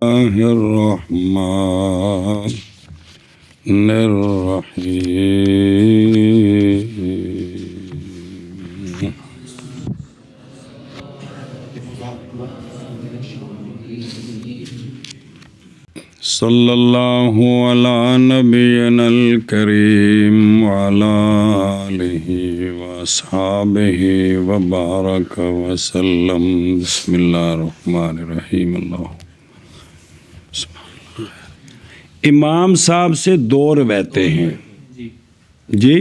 الرحمن الرحيم صلی اللہ علی نبینا الکریم وعلی آلہ واصحابہ وبارک وسلم بسم اللہ الرحمن الرحیم اللہ امام صاحب سے دو روایتیں ہیں جی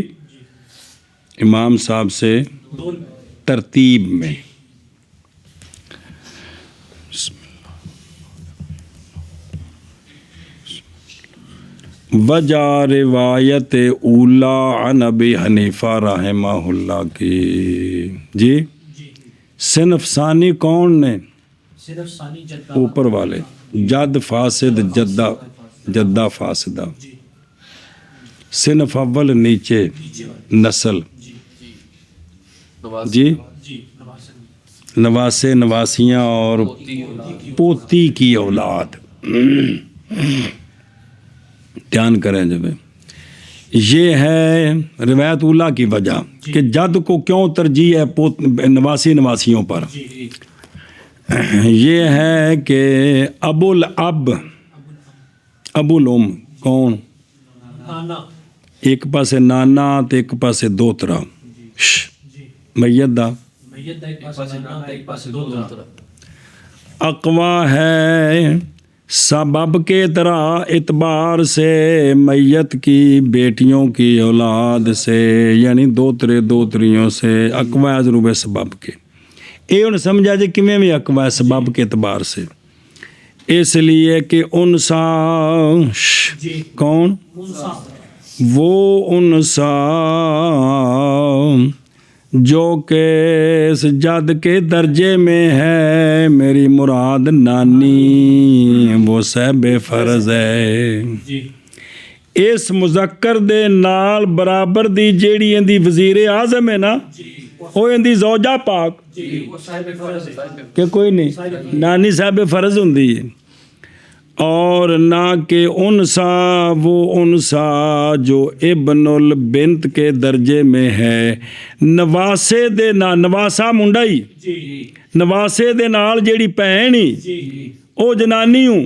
امام صاحب سے ترتیب میں وجہ روایت اولا عن ابی حنیفہ رحمہ اللہ کی جی صنف ثانی کون نے اوپر والے جد فاسد جدہ فاسدہ صنف اول نیچے نسل جی نواسے نواسیاں اور پوتی کی اولاد دھیان کریں جب یہ ہے روایت اولا کی وجہ کہ جد کو کیوں ترجیح ہے نواسی نواسیوں پر یہ ہے کہ ابو الام کون ایک پاسے نانا تو ایک پاسے دوترا میت دا اقوا ہے سبب کے طرح اعتبار سے میت کی بیٹیوں کی اولاد سے یعنی دوتریوں سے اقوا ضرور سبب کے یہ انہیں سمجھا جائے کہ میں بھی اقوا سبب کے اعتبار سے اس لیے کہ انسا کون وہ انسا جو کہ اس جد کے درجے میں ہے میری مراد نانی وہ صاحب فرض ہے اس مذکر دے نال برابر دی جیڑی اندی وزیر اعظم ہے نا وہ اندی زوجہ پاک کہ کوئی نہیں نانی صاحب فرض ہوندی ہے اور نہ کہ انسا وہ انسا جو ابن البنت کے درجے میں ہے نواسے دے نواسا منڈا ہی نواسے دے نال جیڑی بہن ہی او جنانی ہوں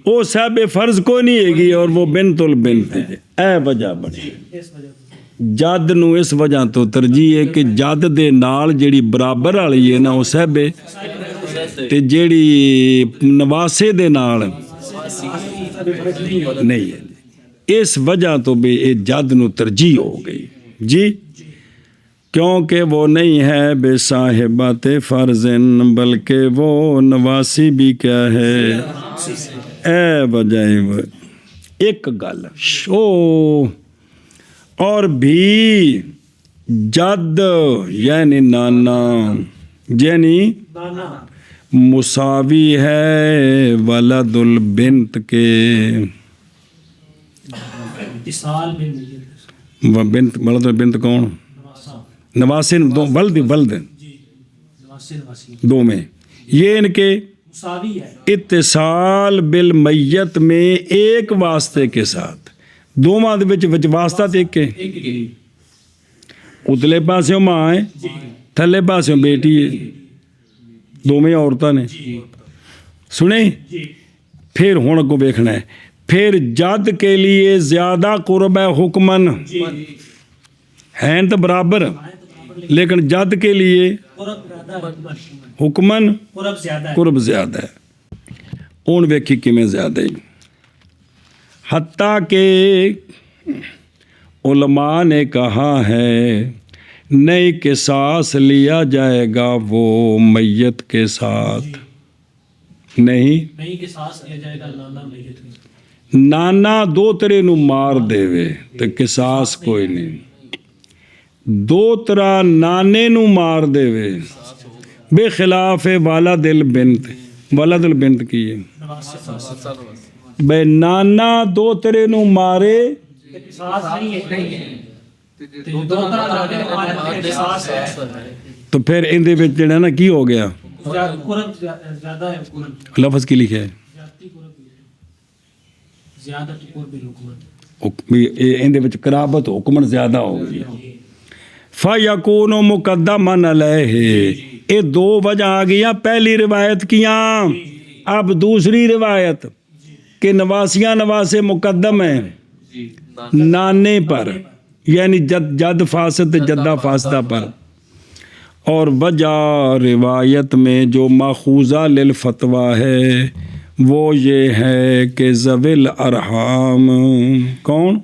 او صاحب فرض کوئی نہیں ہے گی اور وہ بنت البنت ہے اے وجہ بڑی جد نو اس وجہ تو ترجیح ہے کہ جد دے نال جیڑی برابر والی ہے نا وہ صاحب تے جیڑی نواسے دے نال نہیں ہے اس وجہ تو بھی یہ جد نو ترجیح ہو گئی جی کیونکہ وہ نہیں ہے بے صاحبات فرزن بلکہ وہ نواسی بھی کیا ہے اے وجہ ایک گل شو اور بھی جد یعنی نانا یعنی مساوی ہے ولد البنت کے بنت ولد البنت کون نواسے ولد دو میں یہ ان کے اتصال بالمیت میں ایک واسطے کے ساتھ دو ماں دے وچ واسطہ ایک کے اتلے پاسوں ماں ہے تھلے پاسوں بیٹی ہے دو میں عورتوں نے سنیں پھر ہون کو دیکھنا ہے پھر جد کے لیے زیادہ قرب ہے حکمن ہیں تو برابر لیکن جد کے لیے حکمن قرب زیادہ ہے اون ویکھی کیویں زیادہ ہے حتیٰ کہ علماء نے کہا ہے نئی قصاص لیا جائے گا وہ میت کے ساتھ نہیں قصاص لیا جائے گا نانا دو ترے نو مار دے وے تو قصاص کوئی نہیں دو ترا نانے نو مار دے وے بے خلاف ولد البنت کی ہے بے نانا دو ترے نو مارے تو پھر اندے وچ جڑا نا کی ہو گیا لفظ کی لکھا ہے زیادت قرب الحکومت ਇਹਦੇ ਵਿੱਚ ਕਰਾਬਤ ਹੁਕਮਨ ਜ਼ਿਆਦਾ ਹੋ ਗਈ فَيَكُونُ مُقَدَّمًا عَلَيْهِ ਇਹ دو وجہ آ گیا پہلی روایت کیاں اب دوسری روایت کہ نواسیاں نواسے مقدم ہیں نانے پر یعنی جد فاسد جدہ فاسدہ پر اور وجہ روایت میں جو ماخوذہ للفتویٰ ہے وہ یہ ہے کہ ذوی الارحام کون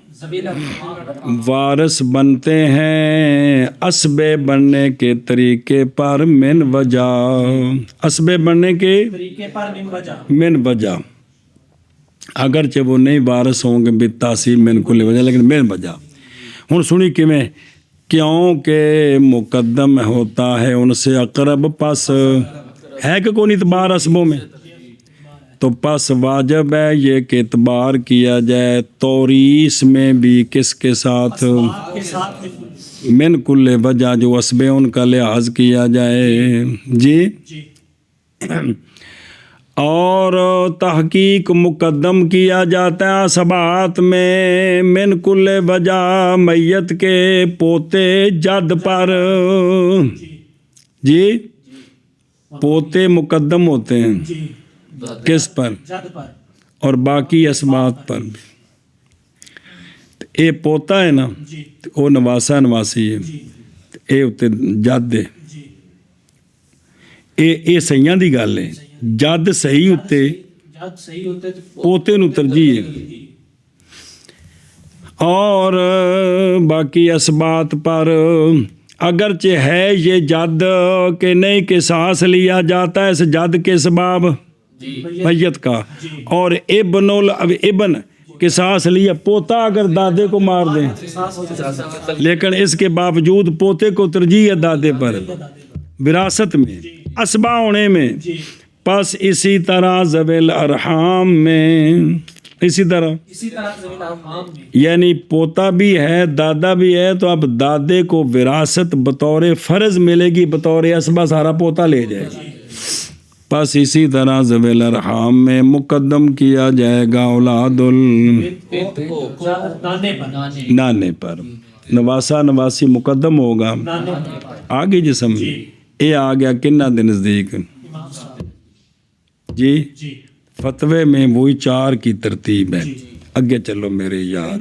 وارث بنتے ہیں اسبے بننے کے طریقے پر من وجہ اسبے بننے کے طریقے پر من وجہ اگرچہ وہ نہیں وارث ہوں گے بالتحصیل من کل وجہ لیکن من وجہ ہن سنی کیویں کیونکہ مقدم ہوتا ہے ان سے اقرب پس ہے کہ کوئی اعتبار اسبوں میں تو پس واجب ہے یہ کہ اعتبار کیا جائے توریث میں بھی کس کے ساتھ من کل وجہ جو اسبے ان کا لحاظ کیا جائے جی اور تحقیق مقدم کیا جاتا ہے اسبات میں من کل وجہ میت کے پوتے جد پر جی پوتے مقدم ہوتے ہیں کس پر اور باقی اسبات پر بھی اے پوتا ہے نا وہ نواسا نواسی ہے اے اتے جد ہے اے سیاں دی گل ہے جد صحیح اتے پوتے نو ترجیح ہے اور باقی اسبات پر اگرچہ ہے یہ جد کہ نہیں قصاص لیا جاتا ہے اس جد کے سباب میت کا اور ابن قصاص لیا پوتا اگر دادے کو مار دیں لیکن اس کے باوجود پوتے کو ترجیح ہے دادے پر وراثت میں اسبا ہونے میں پس اسی طرح ذوی الارحام میں اسی طرح یعنی پوتا بھی ہے دادا بھی ہے تو اب دادے کو وراثت بطور فرض ملے گی بطور اسبا سارا پوتا لے جائے گا پس اسی طرح ذوی الارحام میں مقدم کیا جائے گا اولاد نانے پر نواسا نواسی مقدم ہوگا آگے جسم اے آ گیا کنہ دے نزدیک جی فتوے میں وہی چار کی ترتیب ہے اگے چلو میرے یار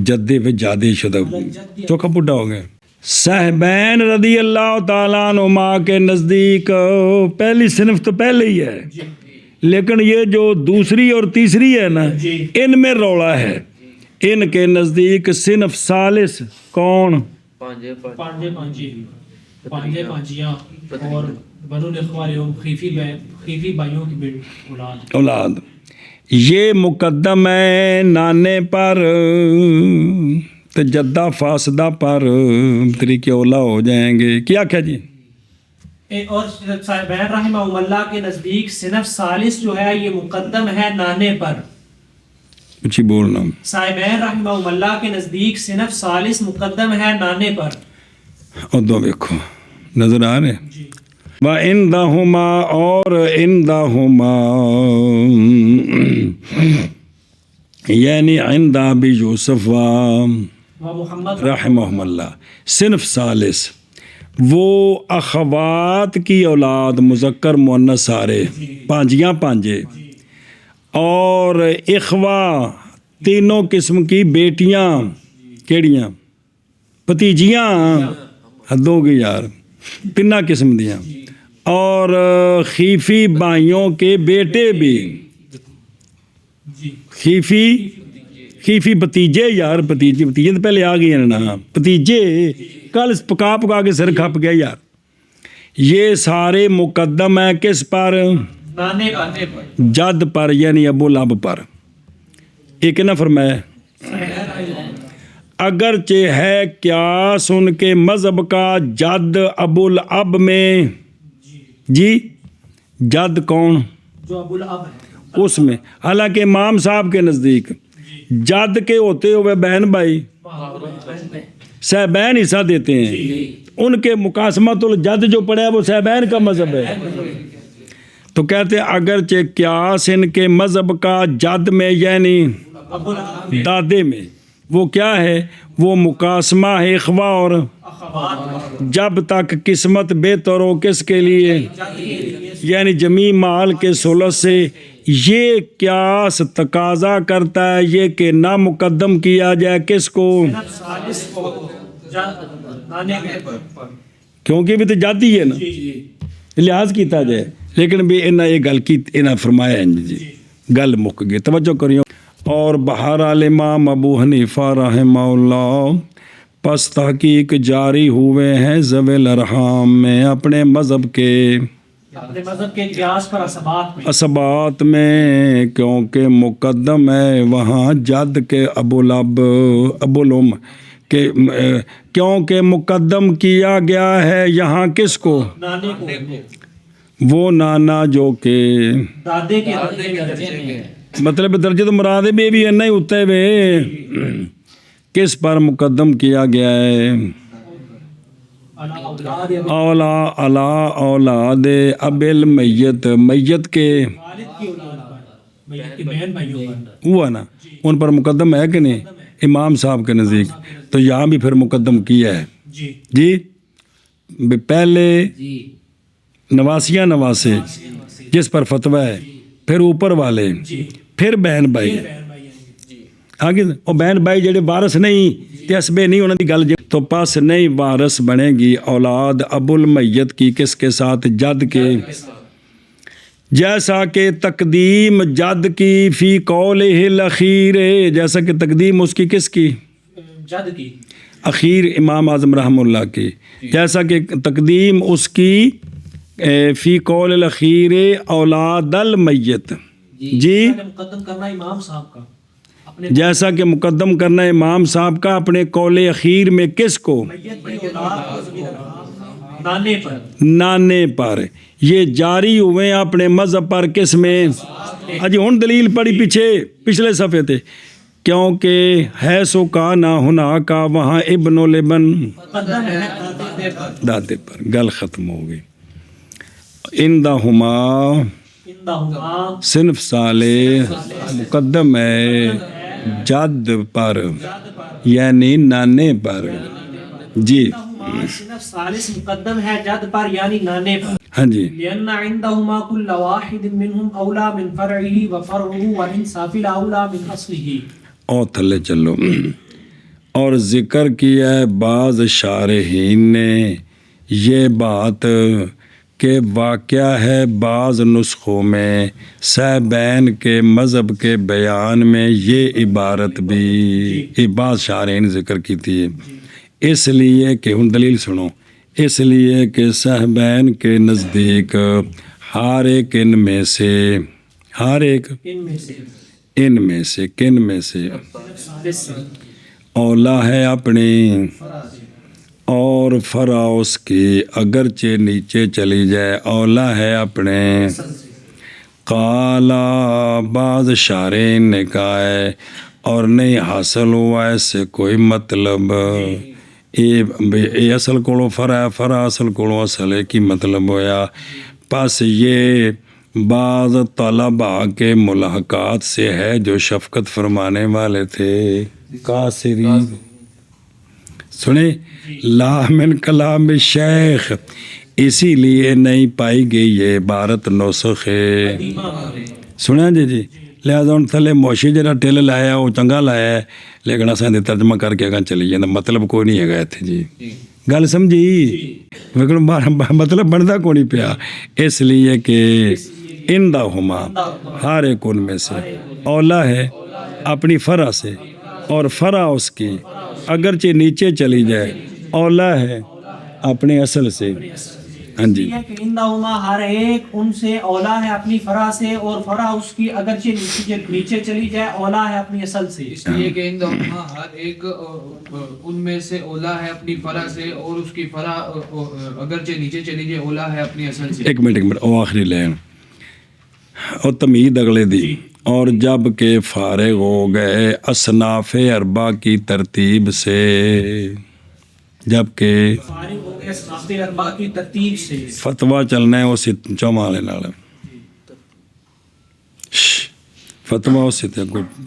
جدے پہ جادے شدہ چوکھا بڈھا ہو گئے صاحبین رضی اللہ تعالیٰ عنہما کے نزدیک پہلی صنف تو پہلے ہی ہے لیکن یہ جو دوسری اور تیسری ہے نا ان میں روڑا ہے ان کے نزدیک صنف ثالث کون پانجے پانجیاں اور بنو الاخوال خیفی بھائیوں کی اولاد یہ مقدم ہے نانے پر تو جدہ فاسدہ پر طریقے اولا ہو جائیں گے کیا کیا جی اور صاحبین رحمہ اللہ کے نزدیک صنف ثالث جو ہے یہ مقدم ہے نانے پر اچھی بولنا صاحبین رحمہ اللہ کے نزدیک صنف ثالث مقدم ہے نانے پر اور دو دیکھو نظر آ رہے وَإِنْدَهُمَا اور اِنْدَهُمَا یعنی عند ابی یوسف رحمہم اللہ صنف ثالث وہ اخوات کی اولاد مذکر مؤنث سارے پانجیاں پانجے اور اخوا تینوں قسم کی بیٹیاں کیڑیاں بھتیجیاں حدوں کی یار تینہ قسم دیاں اور خیفی بھائیوں کے بیٹے بھی خیفی بتیجے یار بتیجے تو پہلے آ گئی ہیں نا بتیجے کل پکا پکا کے سر کھپ گیا یار یہ سارے مقدم ہیں کس پر جد پر یعنی ابو الاب پر ایک نہ فرمایا اگرچہ ہے کیا سن کے مذہب کا جد ابو الاب میں جی جد کون جو ابو الاب ہے اس میں حالانکہ امام صاحب کے نزدیک جد کے ہوتے ہوئے بہن بھائی صاحبین حصہ دیتے ہیں ان کے مقاسمت الجد جو پڑھا ہے وہ صاحبین کا مذہب ہے تو کہتے اگرچہ قیاس ان کے مذہب کا جد میں یعنی دادے میں وہ کیا ہے، وہ مقاسمہ ہے اخوا اور جب تک قسمت بہتر ہو کس کے لیے، یعنی جمی مال کے ثلث سے، یہ قیاس تقاضا کرتا ہے یہ کہ نہ مقدم کیا جائے کس کو، کیونکہ بھی تو جاتی ہے نا، لحاظ کیتا جائے، لیکن بھی انہیں یہ گل کی انہیں فرمایا ہے جی گل مک گئی، توجہ کریو۔ اور بہرحال امام ابو حنیفہ رحمہ اللہ پس تحقیق جاری ہوئے ہیں ذوی الارحام میں اپنے مذہب کے قیاس پر اسبات میں، کیونکہ مقدم ہے وہاں جد کے ابولم کہ کیونکہ مقدم کیا گیا ہے یہاں کس کو، وہ نانا جو کہ دادے کے درجے میں، مطلب درجے تو مراد بھی نہیں ہوتے ہوئے کس پر مقدم کیا گیا ہے، اولا اولاد اب المیت، میت کے ہوا نا ان پر مقدم ہے کہ نہیں امام صاحب کے نزدیک، تو یہاں بھی پھر مقدم کیا ہے جی، پہلے نواسیاں نواسے جس پر فتویٰ ہے، پھر اوپر والے، پھر بہن بھائی آگے، اور بہن بھائی جڑے وارث نہیں تسبے نہیں انہوں کی گل، تو پس نہیں وارث بنے گی اولاد ابو المیت کی کس کے ساتھ، جد کے، جیسا کہ تقدیم جد کی فی قولہ الاخیر، جیسا کہ تقدیم اس کی کس کی، جد کی، اخیر امام اعظم رحمہ اللہ کی، جیسا کہ تقدیم اس کی فی قول الاخیر اولاد المیت جی، مقدم کرنا امام صاحب کا، جیسا کہ مقدم کرنا امام صاحب کا اپنے قول اخیر میں کس کو، نانے پر، یہ جاری ہوئے اپنے مذہب پر کس میں، اجی ہن دلیل پڑھی پیچھے پچھلے صفحے تھے، کیونکہ ہے سو کا نہ ہونا کا وہاں ابن و لبن دادے پر، گل ختم ہو گئی۔ اندہما صنف صالح مقدم ہے جد پر یعنی نانے پر جی، صنف ثالث مقدم ہے جد پر یعنی نانے پر، ہاں جی، لأن عندهما كل واحد منهم أولى من فرعه وفرعه وإنصاف الأولى من أصله، اور تھلے چلو، اور ذکر کیا ہے بعض شارحین نے یہ بات کہ واقعہ ہے بعض نسخوں میں صاحبین کے مذہب کے بیان میں یہ عبارت بھی بعض شارحین ذکر کی تھی، اس لیے کہ ہن دلیل سنو، اس لیے کہ صاحبین کے نزدیک ہر ایک ان میں سے، ہر ایک ان میں سے کن میں سے اولا ہے اپنی اور فرا اس کی اگرچہ نیچے چلی جائے اولا ہے اپنے، قالا بعض شارحین نے کہا ہے اور نہیں حاصل ہوا اس سے کوئی مطلب، یہ اصل کولو فرا فرا اصل کولو اصل ہے کی مطلب ہویا، پس یہ بعض طلباء کے ملاحقات سے ہے جو شفقت فرمانے والے تھے، قاصری سنیں لا من کلام شیخ، اسی لیے نہیں پائی گئی یہ عبارت نسخ ہے، سنیں جی لہذا ان تھلے موشی جرا ٹیل لایا وہ چنگا لایا ہے، لیکن اساں دے ترجمہ کر کے اگاں چلی جانا، مطلب کوئی نہیں ہے تھے جی، گل سمجھی، مطلب بنتا کو نہیں پیا، اس لیے کہ اندہما ہر ایک ان میں سے اولا ہے اپنی فرع سے اور فرع اس کی اگرچہ نیچے چلی جائے اولا ہے اپنے اصل سے، ہاں جی، اندہما ہر ایک ان سے اولا ہے اپنی فرع سے اور فرع اس کی اگرچہ نیچے چلی جائے اولا ہے اپنی اصل سے، اس لیے کہ اندہما ہر ایک ان میں سے اولا ہے اپنی فرع سے اور اس کی فرع اگرچہ نیچے چلی جائے اولا ہے اپنی اصل سے۔ ایک منٹ او آخری لین اور تمہید اگلے دی، اور جب کہ فارغ ہو گئے اصناف اربع کی ترتیب سے، جب کہ فارغ ہو گئے اصناف اربع کی ترتیب سے، فتویٰ چلنا ہے اسی چومالے نال، ਫਤਵਾ ਉਸੇ ਤੇ ਕੋਈ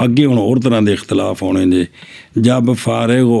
ਅੱਗੇ ਹੁਣ ਹੋਰ ਤਰ੍ਹਾਂ ਦੇ ਇਖਤਲਾਫ ਹੋਣੇ ਨੇ ਜਬ ਫਾਰਿਗ ਹੋ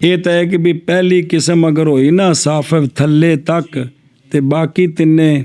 ਇਹ ਤਾਂ ਹੈ ਕਿ ਵੀ ਪਹਿਲੀ ਕਿਸਮ ਅਗਰ ਹੋਈ ਨਾ ਸਾਫ ਥੱਲੇ ਤੱਕ ਤੇ ਬਾਕੀ ਤਿੰਨੇ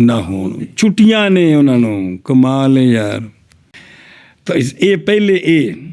ਨਾ ਹੋਣ ਛੁੱਟੀਆਂ ਨੇ ਉਹਨਾਂ ਨੂੰ ਕਮਾਲ ਹੈ ਯਾਰ ਤਾਂ ਇਹ ਪਹਿਲੇ ਇਹ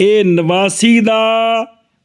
ਇਹ ਨਵਾਸੀ ਦਾ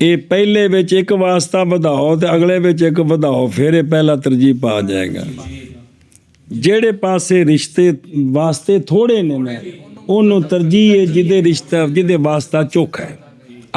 ਇਹ ਪਹਿਲੇ ਵਿੱਚ ਇੱਕ ਵਾਸਤਾ ਵਧਾਓ ਤੇ ਅਗਲੇ ਵਿੱਚ ਇੱਕ ਵਧਾਓ ਫਿਰ ਇਹ ਪਹਿਲਾ ਤਰਜੀਹ ਪਾ ਜਾਏਗਾ ਜਿਹੜੇ ਪਾਸੇ ਰਿਸ਼ਤੇ ਵਾਸਤੇ ਥੋੜੇ ਨੇ ਨਾ ਉਹਨੂੰ ਤਰਜੀਹ ਹੈ ਜਿਹਦੇ ਰਿਸ਼ਤਾ ਜਿਹਦੇ ਵਾਸਤਾ ਚੋਖਾ ਹੈ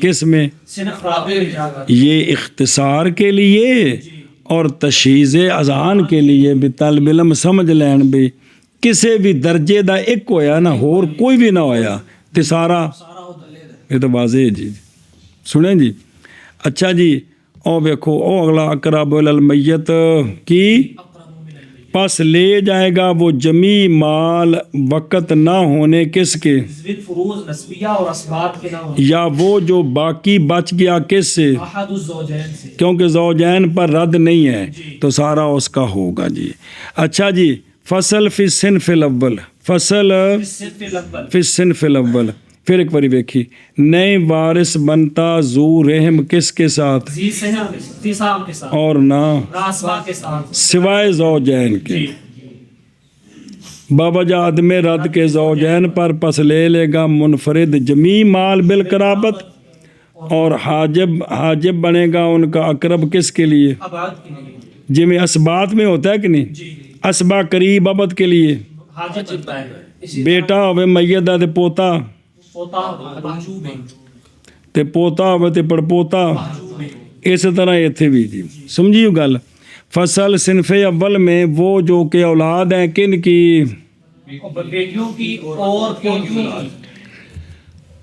کس میں؟ صرف رابع اجازت یہ اختصار کے لیے اور تشہیز اذان کے لیے بھی طالب علم سمجھ لین بھی کسی بھی درجے دا ایک ہویا نا اور کوئی بھی نہ ہویا تے سارا یہ تو واضح ہے جی سنیں جی اچھا جی او دیکھو او اگلا اقرب المیت کی پس لے جائے گا وہ جمی مال وقت نہ ہونے کس کے ضد فروض نسبیہ اور اسباب کے نہ ہو یا وہ جو باقی بچ گیا کس سے احد الزوجین سے کیونکہ زوجین پر رد نہیں ہے تو سارا اس کا ہوگا جی اچھا جی فصل فی الصنف الاول فصل صرف الاول فی الصنف الاول پھر ایک باری دیکھی نئے وارث بنتا ذو رحم کس کے ساتھ ذی صاحب کے ساتھ اور نہ راسبا کے ساتھ سوائے زوجین کے جی بابا عدم رد کے زوجین پر پس لے لے گا منفرد جمی مال بالقرابت اور حاجب بنے گا ان کا اقرب کس کے لیے ابعد کے لیے جی میں اسبات میں ہوتا ہے کہ نہیں جی اسبا قریب ابد کے لیے حاجت بنتا ہے اسی بیٹا ہوئے میت دا تے پوتا پوتا محجوب ہے تے پوتا ہوئے تے پڑپوتا محجوب ہے اس طرح ایتھے بھی جی سمجھیو گل فصل صنف اول میں وہ جو کہ اولاد ہیں کن کی اور بیٹیوں کی اور پوتیوں کی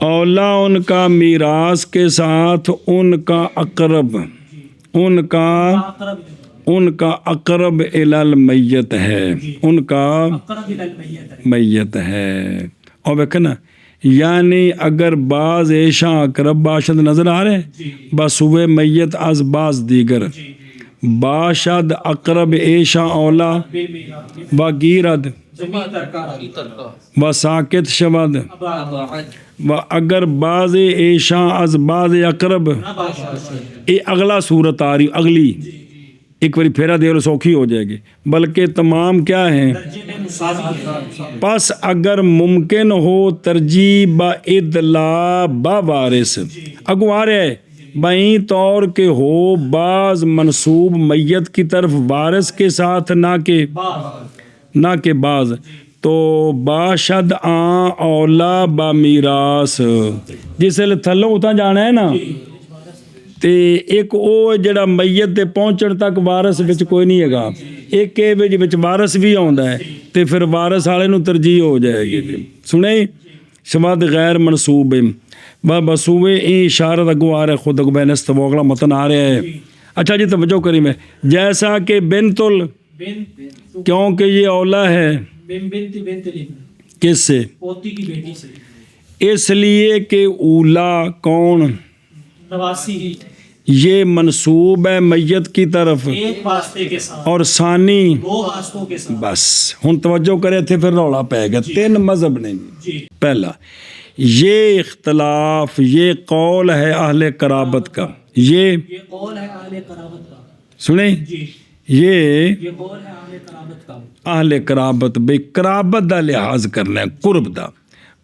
اولا ان کا میراث کے ساتھ ان کا اقرب ان کا اقرب الی المیت ہے ان کا اقرب الی المیت ہے میت ہے اور دیکھیں نا یعنی اگر بعض ایشاں اقرب باشد نظر آ رہے جی بسوے میت از بعض دیگر جی باشد اقرب ایشاں اولا بے میراث و گیرد زمین ترکا و ساکت شود ابعد و اگر بعض ایشاں از بعض اقرب نہ باشد یہ اگلا صورت آ رہی اگلی ایک باری پھیرا دے سوکھی ہو جائے گی بلکہ تمام کیا ہیں درجے میں مساوی ہے پس اگر ممکن ہو ترجیح با ادلا با وارث اگو آ رہے بائیں طور کے ہو بعض منسوب میت کی طرف وارث کے ساتھ نہ کہ بعض تو باشد آن اولا با میراث جسے لئے تھلوں اتنا جانا ہے نا تے ایک او جڑا میت دے پہنچن تک وارث وچ کوئی نہیں ہے گا ایک کے وچ وارث بھی آوندا ہے تے پھر وارث والے نو ترجیح ہو جائے گی سنے شماد غیر منصوب بسوے این اشارت اگو آ رہا ہے خود اگو بینست وہ اگلا متن آ رہا ہے اچھا جی توجہ کری میں جیسا کہ بنت کیونکہ یہ اولا ہے بنت کس سے پوتی کی بیٹی سے اس لیے کہ اولا کون نواسی یہ منسوب ہے میت کی طرف ایک واسطے کے ساتھ اور ثانی دو واسطوں کے ساتھ بس ہن توجہ کرے تھے پھر رولا پہ گیا تین مذہب نہیں جی پہلا یہ اختلاف یہ قول ہے اہل قرابت کا یہ قول ہے اہل قرابت کا سنیں جی یہ قول ہے اہل قرابت کا اہل قرابت بے قرابت دا لحاظ کرنا ہے قرب دا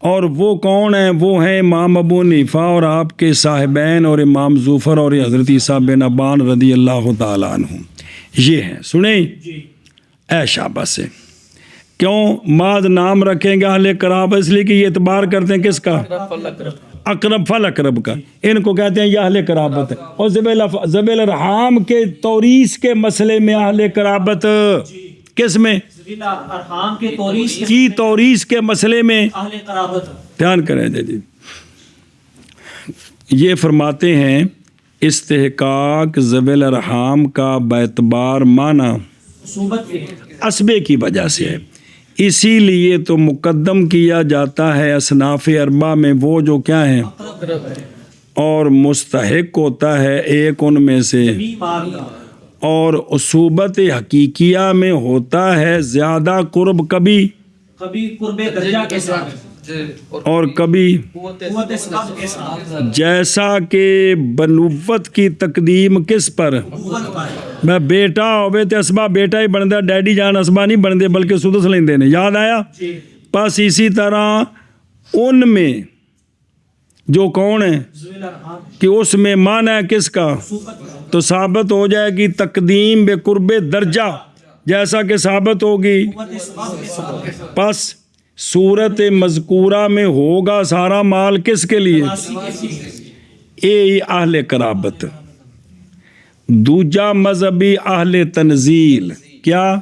اور وہ کون ہیں وہ ہیں امام ابو حنیفہ اور آپ کے صاحبین اور امام زوفر اور حضرت عیسیٰ بن ابان رضی اللہ تعالیٰ عنہ یہ ہیں سنیں جی اے شابہ سے کیوں ماذ نام رکھیں گے اہل قرابت اس لیے کہ یہ اعتبار کرتے ہیں کس کا اقرب فل اقرب کا ان کو کہتے ہیں یہ اہل قرابت ہے اور ذوی الارحام کے توریث کے مسئلے میں اہل قرابت کس میں ارحام کے توریث کی توریث کے مسئلے میں اہل قرابت دھیان کریں جی یہ فرماتے ہیں استحقاق ذوی الارحام کا باعتبار معنی صوبت کے اسبے کی وجہ سے ہے اسی لیے تو مقدم کیا جاتا ہے اصناف اربعہ میں وہ جو کیا ہیں اور مستحق ہوتا ہے ایک ان میں سے اور اصوبت حقیقیہ میں ہوتا ہے زیادہ قرب کبھی قرب درجہ کے ساتھ اور کبھی قوت سبب کے ساتھ جیسا کہ بنوت کی تقدیم کس پر میں بیٹا ہوئے تے اسبا بیٹا ہی بندہ ڈیڈی جان اسبا نہیں بندے بلکہ سدس لیندے نے یاد آیا بس اسی طرح ان میں جو کون ہے کہ اس میں معنی ہے کس کا تو ثابت ہو جائے گی تقدیم بے قرب درجہ جیسا کہ ثابت ہوگی پس صورت مذکورہ میں ہوگا سارا مال کس کے لیے ਇਹ ਅਹਲੇ ਕਰਾਬਤ। ਦੂਜਾ ਮਜ਼ਹਬੀ ਅਹਲੇ ਤਨਜ਼ੀਲ, ਕਿਆ?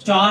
4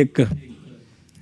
1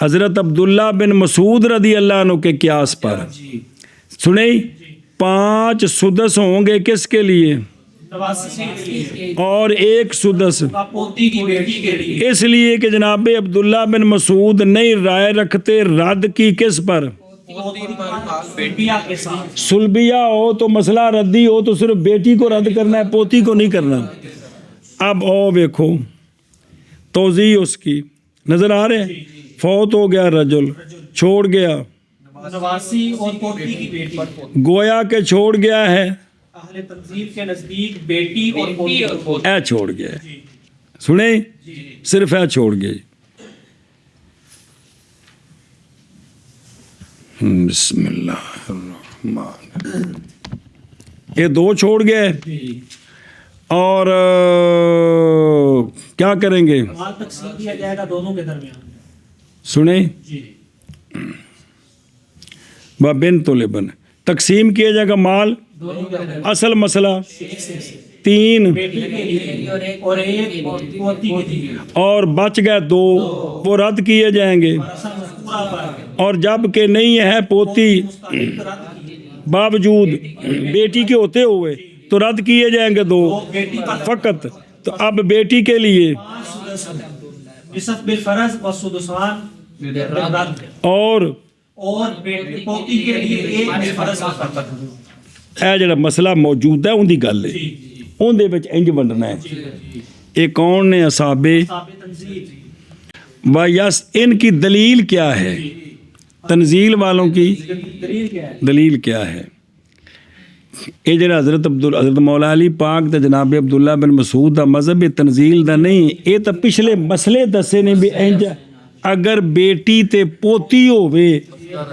حضرت عبداللہ بن مسعود رضی اللہ عنہ کے قیاس پر سنیں 5 سدس ہوں گے کس کے لیے؟ نواسی کے لیے اور 1 سدس پوتی کی بیٹی کے لیے، اس لیے کہ جناب عبداللہ بن مسعود نہیں رائے رکھتے رد کی کس پر؟ بیٹیا کے ساتھ سلبیہ ہو تو مسئلہ ردی ہو تو صرف بیٹی کو رد کرنا ہے، پوتی کو نہیں کرنا۔ اب او دیکھو توضیح اس کی نظر آ رہے ہیں، فوت ہو گیا رجل، چھوڑ گیا، نواسی اور پوتی کی بیٹی، گویا کہ چھوڑ گیا ہے، اہل تنزیل کے نزدیک بیٹی اور پوتی، اے چھوڑ گیا ہے، سنیں صرف اے چھوڑ گیا۔ بسم اللہ الرحمن، یہ 2 چھوڑ گئے اور کیا کریں گے؟ مال تقسیم کیا جائے گا دونوں کے درمیان۔ سنیں جی بنت لبن تقسیم کیا جائے گا مال، دونوں کے درمیان، اصل مسئلہ ایک سے 3 بیٹی کے لیے اور ایک پوتی کے لیے، اور بچ گئے 2 وہ رد کیے جائیں گے، اصل مذکورہ پر اور جب کہ نہیں ہے پوتی مستحق رد کی، باوجود بیٹی کے ہوتے ہوئے تو رد کیے جائیں گے 2 بیٹی پر فقط۔ تو اب بیٹی کے لیے 5 سدس نصف بالفرض و سدسان بالرد، اور اور بیٹی پوتی کے لیے 1 بالفرض و فرض۔ اے جڑا مسئلہ موجود ہے اندی گل ہے، اندے وچ انج ونڈنا ہے۔ یہ کون نے اصحابے ثابت تنزیل و یس، ان کی دلیل کیا ہے؟ تنزیل والوں کی دلیل کیا ہے؟ دلیل کیا ہے؟ یہ جڑا حضرت مولا علی پاک تے جناب عبداللہ بن مسعود دا مذہب تنزیل دا نہیں، یہ تو پچھلے مسئلے دسے نے بھی انج اگر بیٹی تے پوتی ہووے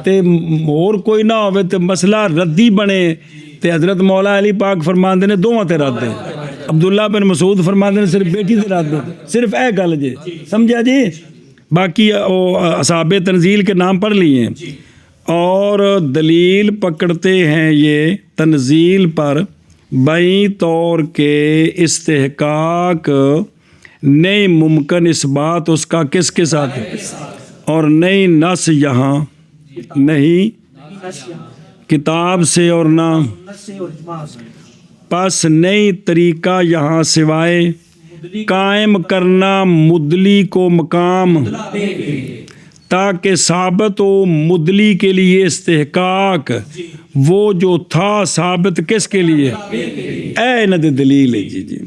تے اور کوئی نہ ہووے تے مسئلہ ردی بنے تے حضرت مولا علی پاک فرماندے نے دوواں تے رد ہے، عبداللہ بن مسعود فرماندے نے صرف بیٹی تے رد ہے، صرف اے گل جے سمجھا جی۔ باقی اصحاب تنزیل کے نام پڑھ لیے ہیں اور دلیل پکڑتے ہیں یہ تنزیل پر بئی طور کے استحقاق نہیں ممکن اس بات اس کا کس کے ساتھ ہے، اور نئی نس یہاں نہیں کتاب سے اور نہ سنت سے اور اجماع سے، پس نئی طریقہ یہاں سوائے قائم کرنا مدلی کو مقام تاکہ ثابت ہو مدلی کے لیے استحقاق وہ جو تھا ثابت کس کے لیے؟ اے ند دلیل ہے جی۔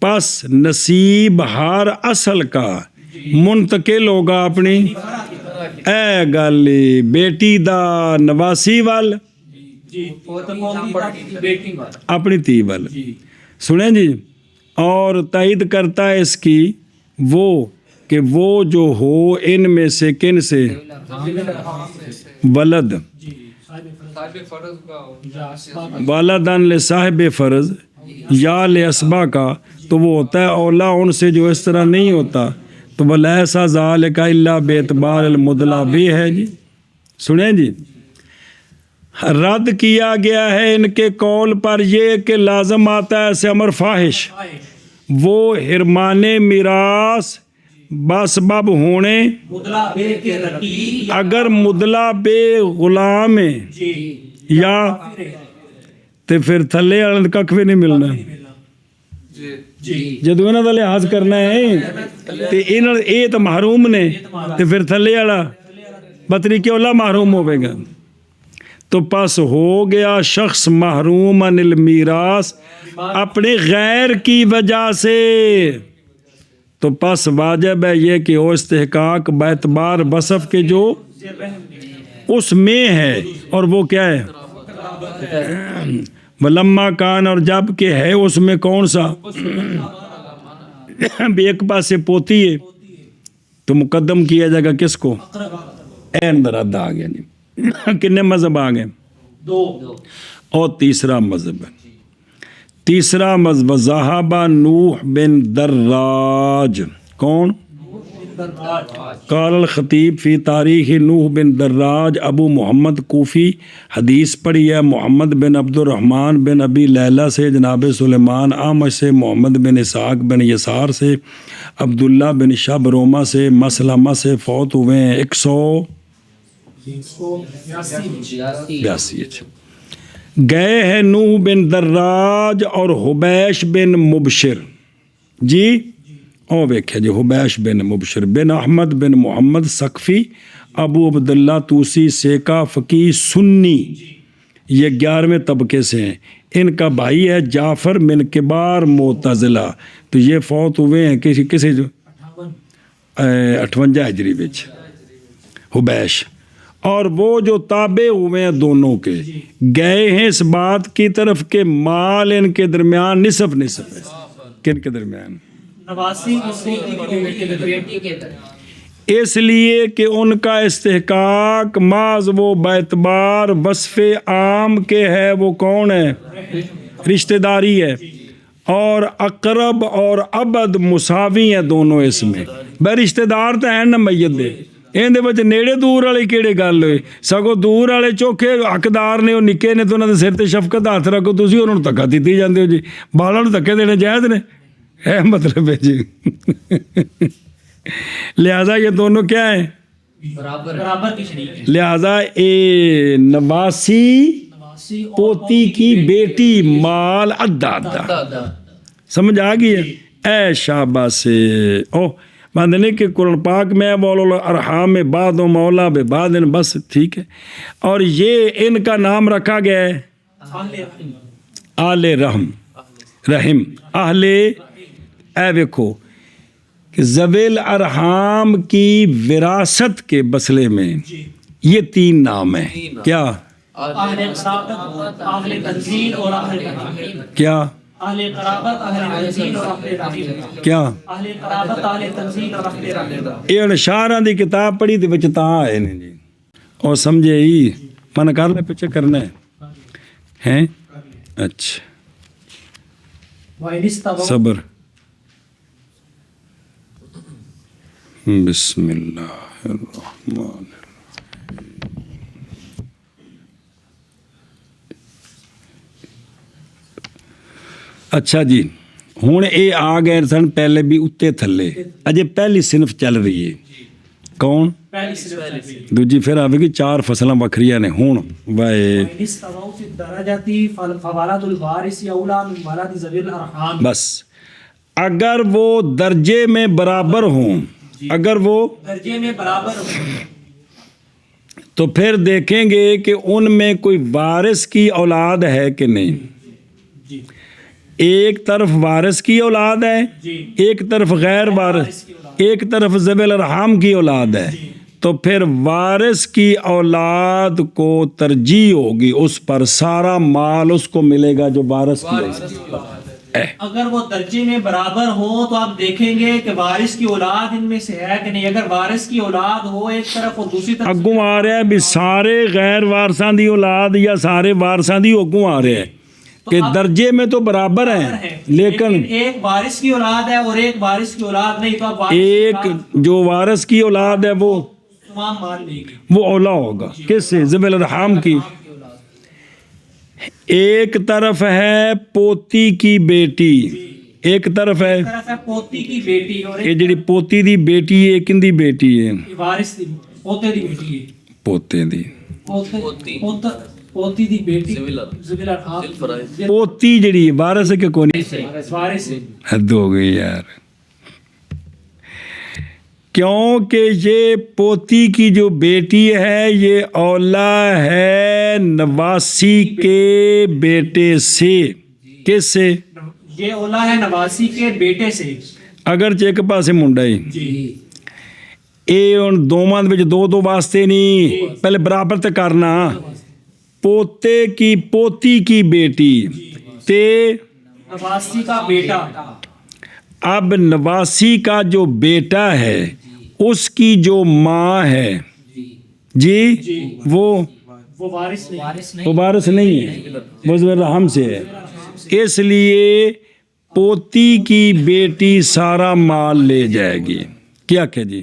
پس نصیب ہر اصل کا منتقل ہوگا اپنی اے گالی بیٹی دا نواسی وال اپنی تی وال، سنیں جی۔ اور تائید کرتا ہے اس کی وہ کہ وہ جو ہو ان میں سے کن سے ولد والدان لصاحب فرض یا لاسبا کا، تو وہ ہوتا ہے اولا ان سے جو اس طرح نہیں ہوتا، تو ولیسا ذالک الا باعتبار المدلا بھی ہے جی۔ سنیں جی، رد کیا گیا ہے ان کے قول پر یہ کہ لازم آتا ہے ایسے امر فاحش وہ حرمان میراث باسباب ہونے، مدلا بے کے رقیق اگر مدلا بے غلام ہے یا تے پھر تھلے والے ککھ بھی نہیں ملنا جدو انہاں دا لحاظ کرنا ہے تے انہاں اے تے محروم نے تے پھر تھلے والا بطری کے اولا محروم ہوے گا، تو پس ہو گیا شخص محروم عن المیراث اپنے غیر کی وجہ سے، تو پس واجب ہے یہ کہ وہ استحقاق باعتبار وصف کے جو اس میں ہے، اور وہ کیا ہے ولما کان، اور جب کہ ہے اس میں کون سا بھی ایک پاس سے پوتی ہے تو مقدم کیا جائے گا کس کو؟ این درد آ گیا نہیں، کتنے مذہب آ گئے؟ 2 اور تیسرا مذہب ہے، تیسرا مذہب ذہابہ نوح بن دراج، کون؟ قال الخطیب فی تاریخ نوح بن دراج ابو محمد کوفی حدیث پڑھی ہے محمد بن عبد الرحمن بن ابی لیلہ سے جناب سلیمان اعمش سے محمد بن اسحاق بن یسار سے عبداللہ بن شب روما سے مسلمہ سے فوت ہوئے ہیں 182 گئے ہیں نوح بن دراج اور حبیش بن مبشر جی او ویکھے جی حبیش بن مبشر بن احمد بن محمد سقفی ابو عبداللہ توسی سیکا فقی سنی یہ 11ویں طبقے سے ہیں ان کا بھائی ہے جعفر بن کبار معتزلہ تو یہ فوت ہوئے ہیں کسی جو 58 ہجری وچ حبیش اور وہ جو تابع ہوئے ہیں دونوں کے گئے ہیں اس بات کی طرف کہ مال ان کے درمیان نصف نصف ہے کن کے درمیان نواسی اور بیٹی کے درمیان اس لیے کہ ان کا استحقاق معاذ وہ باعتبار وصف عام کے ہے وہ کون ہے رشتہ داری ہے اور اقرب اور ابد مساوی ہیں دونوں اس میں بے رشتہ دار تو ہیں نا میت دے ਇਹਦੇ ਵਿੱਚ ਨੇੜੇ ਦੂਰ ਵਾਲੀ ਕਿਹੜੇ ਗੱਲ ਹੋਏ ਸਗੋਂ ਦੂਰ ਵਾਲੇ ਚੋਖੇ ਹੱਕਦਾਰ ਨੇ ਉਹ ਨਿੱਕੇ ਨੇ ਤੇ ਉਹਨਾਂ ਦੇ ਸਿਰ ਤੇ ਸ਼ਫਕਤ ਹੱਥ ਰੱਖੋ ਤੁਸੀਂ ਉਹਨਾਂ ਨੂੰ ਧੱਕਾ ਦਿੱਤੀ ਜਾਂਦੇ ਹੋ ਜੀ ਬਾਲਾਂ ਨੂੰ ਧੱਕੇ ਦੇਣੇ ਜਾਇਜ਼ ਨੇ ਇਹ ਮਤਲਬ ਹੈ ਜੀ لہذا یہ دونوں کیا ہیں برابر کی شریک ہے لہذا اے نواسی پوتی کی بیٹی مال ادا ادا سمجھ آ گئی ہے اے شابہ سے او باندھنے کہ قرآن پاک میں بولو ارحام میں بعد و مولا بے بعد بس ٹھیک ہے اور یہ ان کا نام رکھا گیا ہے آل رحم اہل اے ویکھو کہ ذویل ارحام کی وراثت کے مسئلے میں یہ 3 نام ہیں کیا اہل قرابت اہل تنزیل اور اہل تحریم کیا اہل قرابت اہل تنزیل اور اہل تحریم کیا اہل قرابت اہل تنزیل اور اہل تحریم یہ اشعاراں دی کتاب پڑھی تے وچ تاں آئے نے جی اور سمجھے ہی من کر لے پیچھے کرنا ہے ہیں اچھا وَإِنِ اسْتَوَوْا صبر بسم اللہ الرحمن اچھا جی ہوں یہ آ گئے سن پہلے بھی اتنے تھلے اجے پہلی صنف چل رہی ہے کون پہلی صنف دوجی پھر آئے گی 4 فصلاں وکھریاں نے ہوں وائے وَإِنِ اسْتَوَوْا فِي الدَّرَجَةِ فَوَلَدُ الْوَارِثِ أَوْلَىٰ مِنْ وَلَدِ ذَوِي الْأَرْحَامِ بس اگر وہ درجے میں برابر ہوں اگر وہ درجے میں برابر ہو تو پھر دیکھیں گے کہ ان میں کوئی وارث کی اولاد ہے کہ نہیں جی ایک طرف وارث کی اولاد ہے جی ایک طرف غیر وارث ایک طرف ذوی الارحام کی اولاد ہے تو پھر وارث کی اولاد کو ترجیح ہوگی اس پر سارا مال اس کو ملے گا جو وارث کی اولاد ہے اگر وہ درجے میں برابر ہو تو آپ دیکھیں گے کہ وارث کی اولاد ان میں سے ہے کہ نہیں اگر وارث کی اولاد ہو ایک طرف اور دوسری طرف اگوں آ رہا ہے بھی سارے غیر وارثاں دی اولاد یا سارے وارثاں دی اگوں آ رہا ہے کہ درجے میں تو برابر ہیں لیکن ایک وارث کی اولاد ہے اور ایک وارث کی اولاد نہیں تو آپ ایک جو وارث کی اولاد ہے وہ تمام مال لے گے وہ اولا ہوگا کس سے ذوی الارحام کی ایک طرف ہے پوتی کی بیٹی ایک طرف ہے طرف ہے پوتی کی بیٹی اور یہ جڑی پوتی دی بیٹی ہے کن دی بیٹی ہے ایک وارث دی پوتے دی بیٹی ہے پوتے دی پوتی دی بیٹی ذوی الارحام پوتی جڑی وارث ہے کہ کون وارث ہے حد ہو گئی یار کیونکہ یہ پوتی کی جو بیٹی ہے یہ اولا ہے نواسی کے بیٹے سے کس سے یہ اولا ہے نواسی کے بیٹے سے اگرچہ ایک پاسے منڈا ہی جی اے ان دوواں وچ دو واسطے نہیں پہلے برابر تے کرنا پوتے کی پوتی کی بیٹی تے نواسی کا بیٹا اب نواسی کا جو بیٹا ہے اس کی جو ماں ہے جی وہ وارث نہیں وہ وارث نہیں ہے وہ ذوی الرحم سے ہے اس لیے پوتی کی بیٹی سارا مال لے جائے گی کیا کہ جی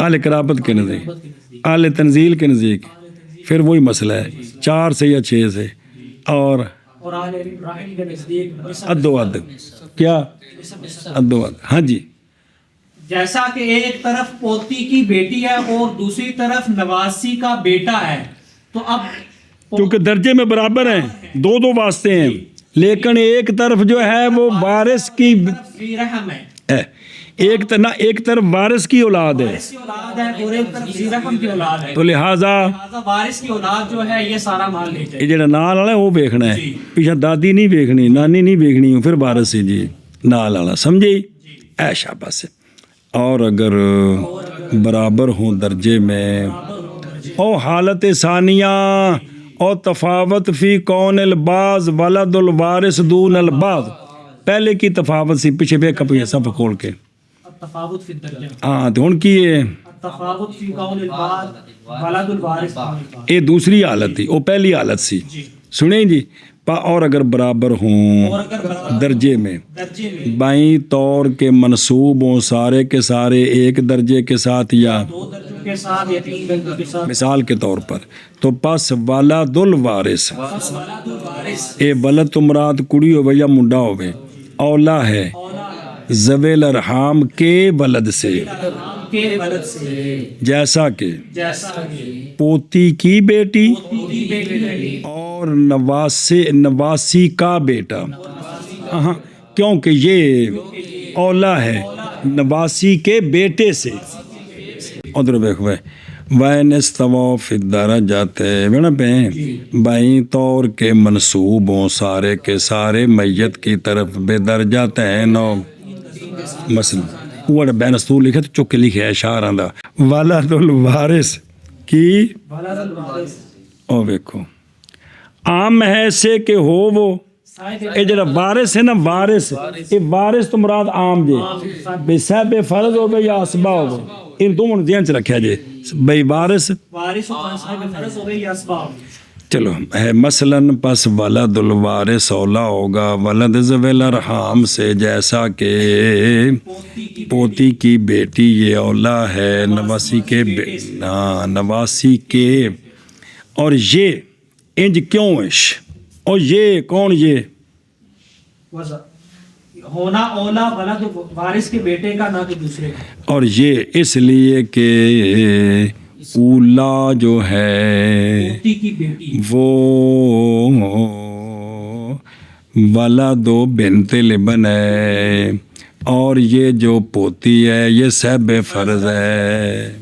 اہل قرابت کے نزدیک، اہل تنزیل کے نزدیک، پھر وہی مسئلہ ہے 4 سے یا 6 سے، اور اور اہل ابراہیم کے نزدیک عد و عد، کیا عد و عد؟ ہاں جی جیسا کہ ایک طرف پوتی کی بیٹی ہے اور دوسری طرف نواسی کا بیٹا ہے تو اب کیونکہ درجے میں برابر ہیں، دو واسطے ہیں، لیکن ایک طرف جو ہے وہ وارث کی ذی رحم ہے، ہے، ایک طرف وارث کی اولاد ہے، وارث کی اولاد ہے اور ایک طرف ذی رحم کی اولاد ہے، تو لہٰذا لہذا وارث کی اولاد جو ہے یہ سارا مال لے جائے یہ جڑا نال والا ہے وہ ویکھنا ہے، جی۔ پیچھے دادی نہیں ویکھنی، نانی نہیں ویکھنی، پھر وارث ہے جی نال والا، سمجھے؟ اے شاباش۔ اور اگر برابر ہوں درجے میں او حالت ثانیہ او تفاوت فی کون البعض ولد الوارث دون البعض، پہلے کی تفاوت سی، پیچھے بے کپی سب کھول کے، التفاوت فی الدرجہ، ہاں تو ہن کی ہے التفاوت فی قول البعض ولد الوارث دون البعض۔ یہ دوسری حالت تھی، وہ پہلی حالت سی، جی۔ سنیں جی، اور اگر برابر ہوں اور اگر برابر درجے میں درجے میں بائیں طور کے منصوب ہوں سارے کے سارے ایک درجے کے ساتھ یا 2 درجوں کے ساتھ یا 3 درجوں کے ساتھ، مثال کے طور پر، تو پس ولد الوارث، بس ولد الوارث اے ولد تو مراد کڑی ہوئے یا منڈا ہوئے، اولا ہے ذوی الارحام کے ولد سے، الارحام کے ولد سے، جیسا کہ جیسا کہ پوتی کی بیٹی پوتی کی بیٹی اور نواسی کا بیٹا، ہاں کیونکہ یہ اولا ہے نواسی کے بیٹے سے، ادھر دیکھو وین استوا فی الدرجات بنا پہ بائیں طور کے منصوب ہوں سارے کے سارے میت کی طرف بے درجہ تین مثلا وہ بین استور لکھے تو چک کے لکھے اشارہ دا ولد الوارث کی، ولد الوارث او دیکھو عام ہے سے کہ ہو وہ یہ جڑا وارث ہے نا، وارث یہ وارث تو مراد عام جے، بے صاحب فرض ہو یا اسبا ہو، ان دونوں ذہن چ رکھیا جے بھئی وارث وارث و صاحب فرض ہو گئی یا اسباب، چلو ہے مثلاً پس ولد الوارث اولا ہوگا ولد ذوی الارحام سے، جیسا کہ پوتی کی بیٹی یہ اولا ہے نواسی کے نواسی کے، اور یہ انج کیوں اش، اور یہ کون یہ وضع ہونا اولا ولد وارث کے بیٹے کا نہ کہ دوسرے کا، اور یہ اس لیے کہ اولا جو ہے پوتی کی بیٹی وہ ولد و بنت لبن ہے، اور یہ جو پوتی ہے یہ صاحب فرض ہے،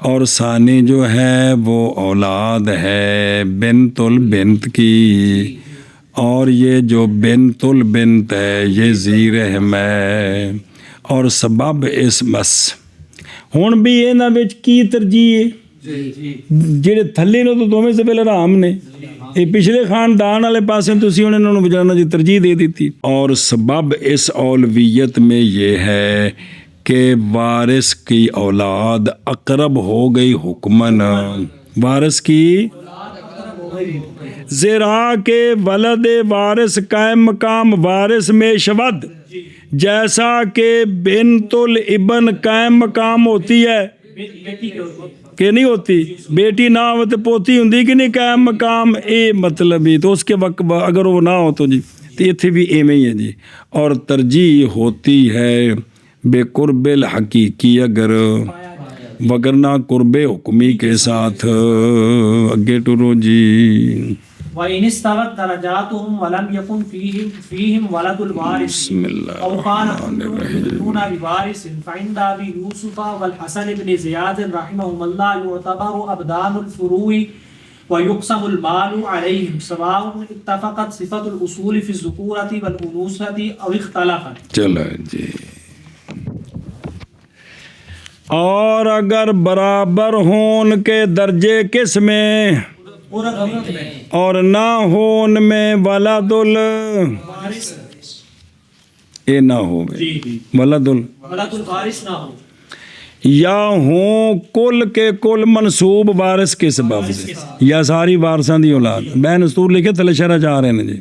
اور ثانی جو ہے وہ اولاد ہے بنت البنت کی، اور یہ جو بنت البنت ہے یہ ذی رحم ہے، اور سبب اس مس ہن بھی انہاں وچ کی ترجیح ہے، جڑے تھلے نے تو دوویں ذوی الارحام نے، یہ پچھلے خاندان والے پاسے تسی انہاں نوں وجانا دی ترجیح دے دیتی، اور سبب اس اولویت میں یہ ہے کہ وارث کی اولاد اقرب ہو گئی حکمن، وارث کی زرا کے ولد وارث قائم مقام وارث میں شود، جیسا کہ بنت الابن قائم مقام ہوتی ہے بیٹی کے اوپر، کہ نہیں ہوتی، بیٹی نہ ہو تو پوتی ہوندی کہ نہیں قائم مقام، اے مطلب ہی تو اس کے وقت اگر وہ نہ ہو تو جی تو اتنے بھی ایویں ہی ہے جی، اور ترجیح ہوتی ہے بے قرب الحقیقی اگر وگرنہ قرب حکمی کے ساتھ، اگے ٹرو جی وَإِنِ اسْتَوَتْ دَرَجَاتُهُمْ وَلَمْ يَكُنْ فِيهِمْ وَلَدُ الْوَارِثِ بسم اللہ أَوْ كَانَ كُلُّهُمْ دُونَ بِوَارِثٍ فَعِنْدَ أَبِي يُوسُفَ وَالْحَسَنِ بْنِ زِيَادٍ رَحِمَهُمَ اللَّهُ يُعْتَبَرُ أَبْدَانُ الْفُرُوعِ وَيُقْسَمُ الْمَالُ عَلَيْهِمْ سَوَاءٌ اتَّفَقَتْ صِفَةُ الْأُصُولِ فِي الذُّكُورَةِ وَالْأُنُوثَةِ أَوْ اخْتَلَفَتْ۔ چلو جی، اور اگر برابر ہون کے درجے کس میں اور نہ ہون میں ولد وارث اے نہ ہو ولد ولد الوارث نہ ہو، یا ہوں کل کے کل منصوب وارث کے سبب سے، یا ساری وارثاں دی اولاد، بین استور لکھے تھلے شرح جا رہے ہیں جی،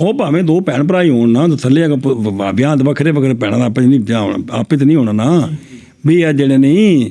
ਉਹ ਭਾਵੇਂ ਦੋ ਭੈਣ ਭਰਾ ਹੀ ਹੋਣ ਨਾ ਤਾਂ ਥੱਲੇ ਵਿਆਹ ਦੇ ਵੱਖਰੇ ਵੱਖਰੇ ਭੈਣਾਂ ਦਾ ਆਪੇ ਨਹੀਂ ਵਿਆਹ ਹੋਣਾ, ਆਪੇ ਤਾਂ ਨਹੀਂ ਹੋਣਾ ਨਾ ਵੀ ਇਹ ਜਿਹੜੇ ਨਹੀਂ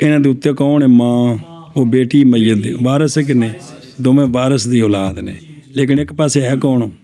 ਇਹਨਾਂ ਦੇ ਉੱਤੇ ਕੌਣ ਹੈ? ਮਾਂ। ਉਹ ਬੇਟੀ ਮਈਤ ਦੀ ਵਾਰਿਸ ਹੈ ਕਿ ਨਹੀਂ? ਦੋਵੇਂ ਵਾਰਿਸ ਦੀ ਔਲਾਦ ਨੇ, ਲੇਕਿਨ ਇੱਕ ਪਾਸੇ ਹੈ ਕੌਣ?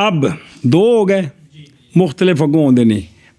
ਅਬ ਦੋ ਹੋ ਗਏ, ਮੁਖਤਲਿਫ ਅਗੋਂ ਆਉਂਦੇ ਨੇ।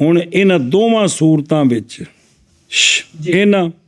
ਹੁਣ ਇਹਨਾਂ ਦੋਵਾਂ ਸੂਰਤਾਂ ਵਿੱਚ ਇਹਨਾਂ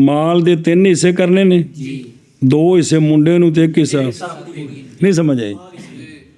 ਮਾਲ ਦੇ 3 ਹਿੱਸੇ ਕਰਨੇ ਨੇ, 2 ਹਿੱਸੇ ਮੁੰਡੇ ਨੂੰ ਤੇ 1 ਹਿੱਸਾ। ਨਹੀਂ ਸਮਝ ਆਈ?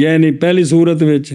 ਯਾਨੀ ਪਹਿਲੀ ਸੂਰਤ ਵਿੱਚ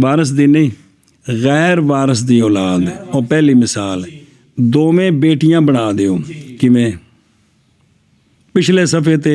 ਵਾਰਸ ਦੀ ਨਹੀਂ, ਗੈਰ ਵਾਰਸ ਦੀ ਔਲਾਦ ਹੈ। ਉਹ ਪਹਿਲੀ ਮਿਸਾਲ ਹੈ। ਦੋਵੇਂ ਬੇਟੀਆਂ ਬਣਾ ਦਿਓ। ਕਿਵੇਂ? ਪਿਛਲੇ ਸਫੇ ਤੇ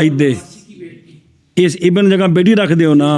ਐਦੇ ਇਸ ਇਬਨ ਜਗ੍ਹਾ ਬੇਟੀ ਰੱਖ ਦਿਓ ਨਾ,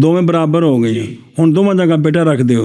ਦੋਵੇਂ ਬਰਾਬਰ ਹੋ ਗਈਆਂ। ਹੁਣ ਦੋਵਾਂ ਜਗ੍ਹਾ ਬੇਟਾ ਰੱਖ ਦਿਓ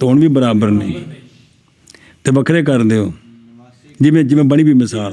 ਤਾਂ ਹੁਣ ਵੀ ਬਰਾਬਰ ਨਹੀਂ, ਤੇ ਵੱਖਰੇ ਕਰ ਦਿਓ ਜਿਵੇਂ ਜਿਵੇਂ ਬਣੀ ਵੀ ਮਿਸਾਲ।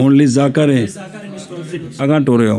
ਹੁਣ ਲਈ ਜ਼ਾਕਰ ਹੈ, ਅਗਾਂ ਟੁਰਿਓ।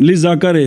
ਲਈ ਜ਼ਾਕਰ ਹੈ,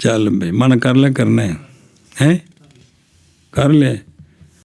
ਚੱਲ ਬਈ ਮਨ ਕਰ ਲੈ, ਕਰਨਾ ਹੈ ਕਰ ਲੈ।